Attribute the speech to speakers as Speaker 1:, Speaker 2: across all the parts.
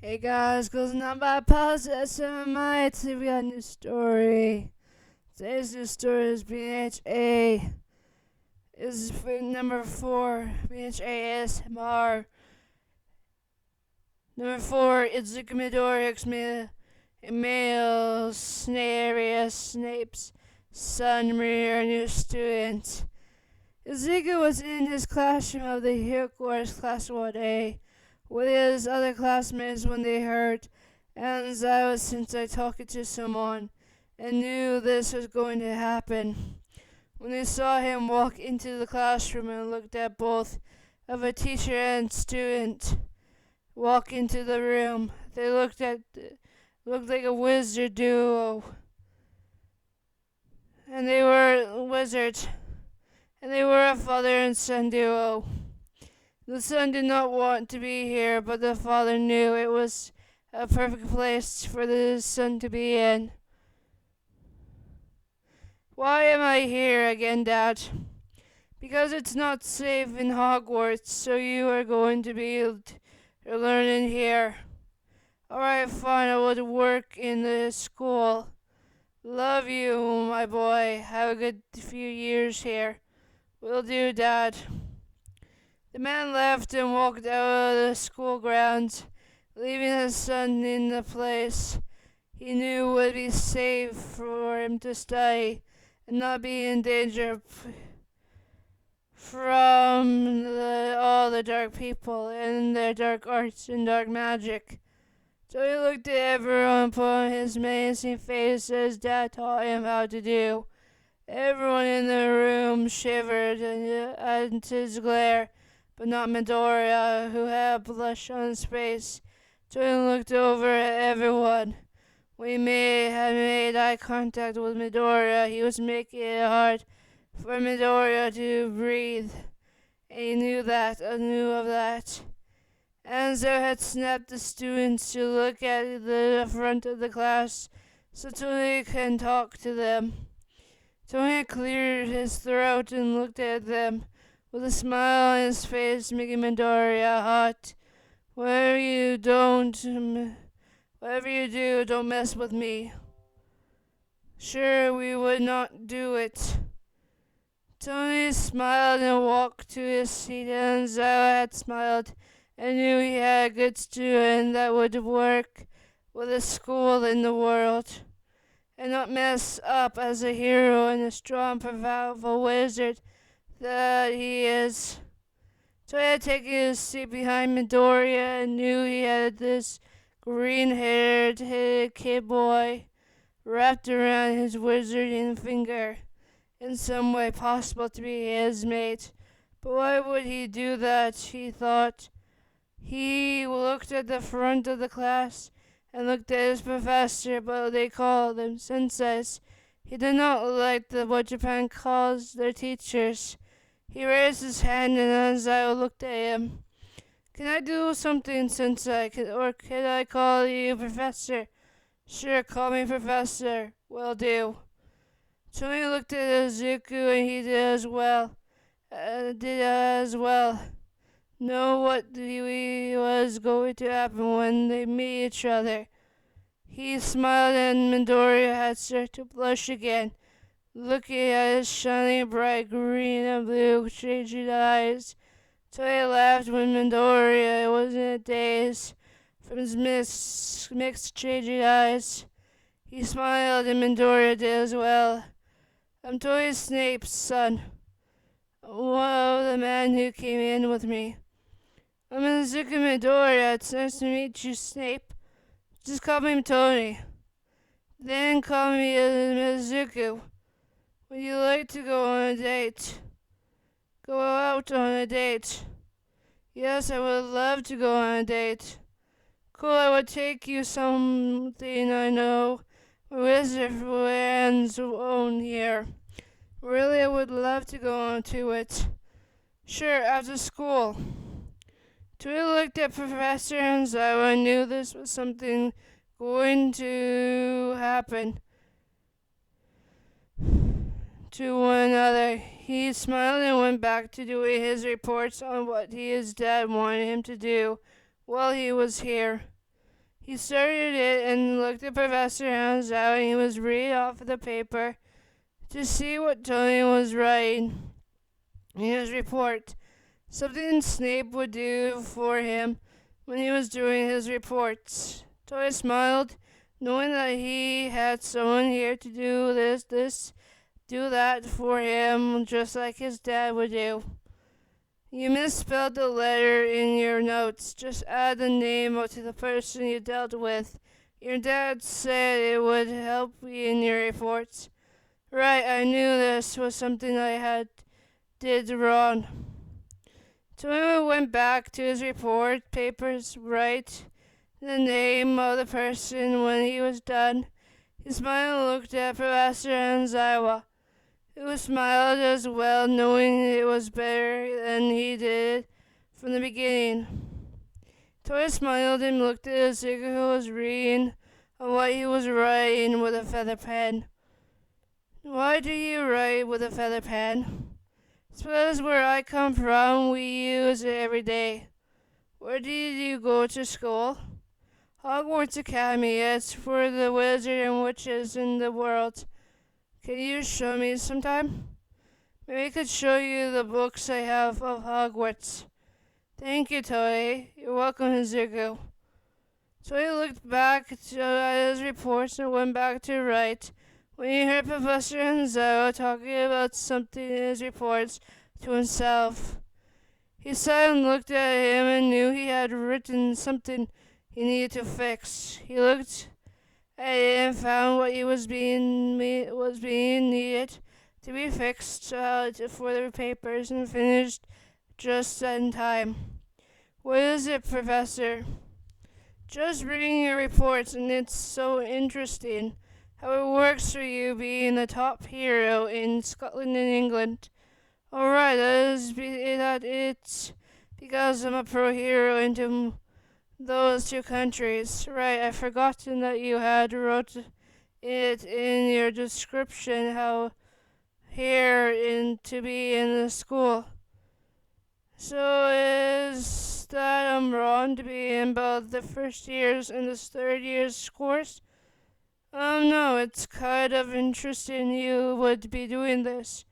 Speaker 1: Hey guys, goes not by process of my we got a new story. Today's new story is bnha. Is for number 4. bnha is Mar. Number 4, Izuku Midoriya, male Severus Snape's son, a new student. Izuku was in his classroom of the Hogwarts class 1A with his other classmates when they heard Anxiety since I talking to someone and knew this was going to happen. When they saw him walk into the classroom and looked at both of a teacher and student walk into the room, they looked like a wizard duo, and they were wizards, and they were a father and son duo. The son did not want to be here, but the father knew it was a perfect place for the son to be in. Why am I here again, Dad? Because it's not safe in Hogwarts, so you are going to be learning here. Alright, fine, I will work in the school. Love you, my boy. Have a good few years here. Will do, Dad. The man left and walked out of the school grounds, leaving his son in the place he knew would be safe for him to study and not be in danger from all the dark people and their dark arts and dark magic. So he looked at everyone, put on his amazing face as Dad taught him how to do. Everyone in the room shivered at his glare, but not Midoriya, who had blush on his face. So he looked over at everyone. We had made eye contact with Midoriya. He was making it hard for Midoriya to breathe, and he knew of that. Anzo had snapped the students to look at the front of the class so Tony can talk to them. Tony cleared his throat and looked at them with a smile on his face, making Midoriya hot. Whatever you do, don't mess with me. Sure, we would not do it. Tony smiled and walked to his seat, and Zao had smiled and knew he had a good student that would work with a school in the world and not mess up as a hero and a strong, powerful wizard that he is. So he had taken his seat behind Midoriya and knew he had this green-haired kid boy wrapped around his wizarding finger in some way possible to be his mate. But why would he do that, he thought. He looked at the front of the class and looked at his professor, but they called them senseis. He did not like what Japan calls their teachers. He raised his hand and Anzai looked at him. Can I do something, Sensei? Or can I call you Professor? Sure, call me Professor. Will do. Tony looked at Izuku and he did as well. Know what was going to happen when they meet each other. He smiled and Midoriya had started to blush again, looking at his shiny bright green and blue changing eyes. So he laughed when Midoriya was in a daze from his mixed changing eyes. He smiled and Midoriya did as well. I'm Toy Snape's son. One of the men who came in with me. I'm Izuku Midoriya. It's nice to meet you, Snape. Just call me Tony. Then call me Izuku. Would you like to go on a date? Go out on a date? Yes, I would love to go on a date. Cool, I would take you something I know Wizard Friends own here. Really, I would love to go on to it. Sure, after school. Tui looked at Professor Anzawa and knew this was something going to happen to one another. He smiled and went back to doing his reports on what his dad wanted him to do while he was here. He started it and looked at Professor Hanzow, and he was reading off the paper to see what Tony was writing in his report. Something Snape would do for him when he was doing his reports. Tony smiled, knowing that he had someone here to do do that for him, just like his dad would do. You misspelled the letter in your notes. Just add the name to the person you dealt with. Your dad said it would help in your reports. Right, I knew this was something I had did wrong. Tony went back to his report papers, write the name of the person when he was done. He smiled and looked at Professor Hanzawa, who smiled as well, knowing it was better than he did from the beginning. Tori smiled and looked at Izuku, who was reading on what he was writing with a feather pen. Why do you write with a feather pen? It's because where I come from, we use it every day. Where did you go to school? Hogwarts Academy. It's for the wizards and witches in the world. Can you show me sometime? Maybe I could show you the books I have of Hogwarts. Thank you, Toei. You're welcome, Izuku. Toei looked back at his reports and went back to write when he heard Professor Hanzo talking about something in his reports to himself. He sighed and looked at him and knew he had written something he needed to fix. He looked at it and found what was being needed to be fixed for the papers and finished just in time. What is it, Professor? Just reading your reports, and it's so interesting how it works for you being the top hero in Scotland and England. Alright, that it's because I'm a pro hero into those two countries. Right, I've forgotten that you had wrote it in your description how here in to be in the school. So is that I'm wrong to be in both the first year's and the third year's course? No, it's kind of interesting you would be doing this.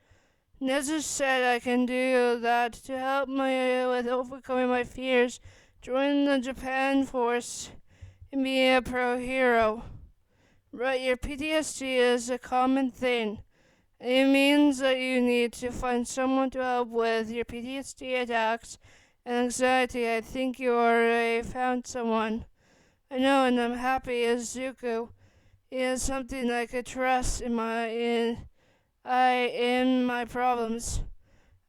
Speaker 1: Nezu said I can do that to help me with overcoming my fears, join the Japan force, and be a pro hero. Right, your PTSD is a common thing. It means that you need to find someone to help with your PTSD attacks and anxiety. I think you already found someone. I know, and I'm happy Izuku is something I could trust in my problems.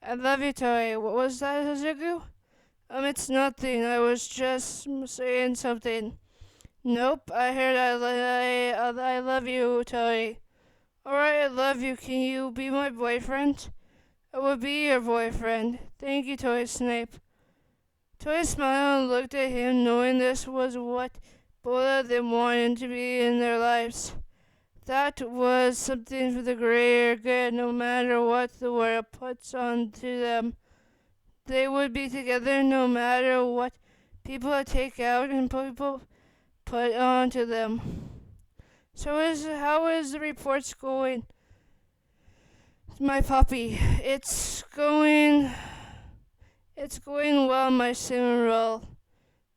Speaker 1: I love you, Toei. What was that, Izuku? It's nothing. I was just saying something. Nope, I heard I love you, Toei. Alright, I love you. Can you be my boyfriend? I will be your boyfriend. Thank you, Toei Snape. Toei smiled and looked at him, knowing this was what both of them wanted to be in their lives. That was something for the greater good, no matter what the world puts onto them. They would be together no matter what people take out and people put onto them. So how is the reports going? My puppy. It's going well, my Cimarron.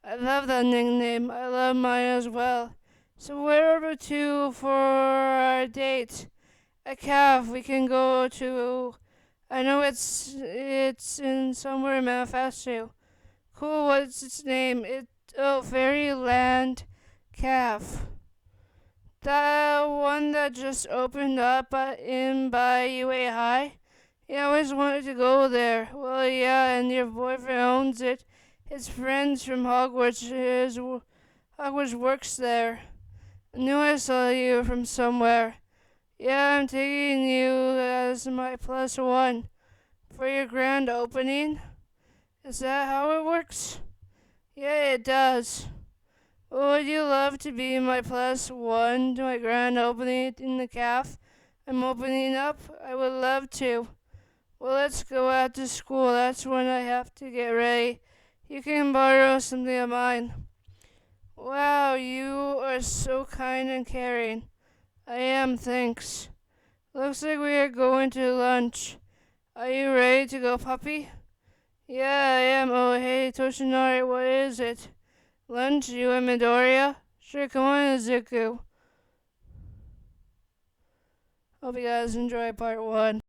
Speaker 1: I love that nickname. I love mine as well. So where are we to for our date? A cave we can go to. I know it's in somewhere in Manifesto. Cool, what's its name? Fairyland Cave. The one that just opened up by UA High? Yeah, I always wanted to go there. Well, yeah, and your boyfriend owns it. His friends from Hogwarts works there. I knew I saw you from somewhere. Yeah, I'm taking you as my +1 for your grand opening. Is that how it works? Yeah, it does. Would you love to be my +1 to my grand opening in the cafe I'm opening up? I would love to. Well, let's go out to school. That's when I have to get ready. You can borrow something of mine. Wow, you are so kind and caring. I am, thanks. Looks like we are going to lunch. Are you ready to go, puppy? Yeah, I am. Oh, hey, Toshinori, what is it? Lunch, you and Midoriya? Sure, come on, Izuku. Hope you guys enjoy part 1.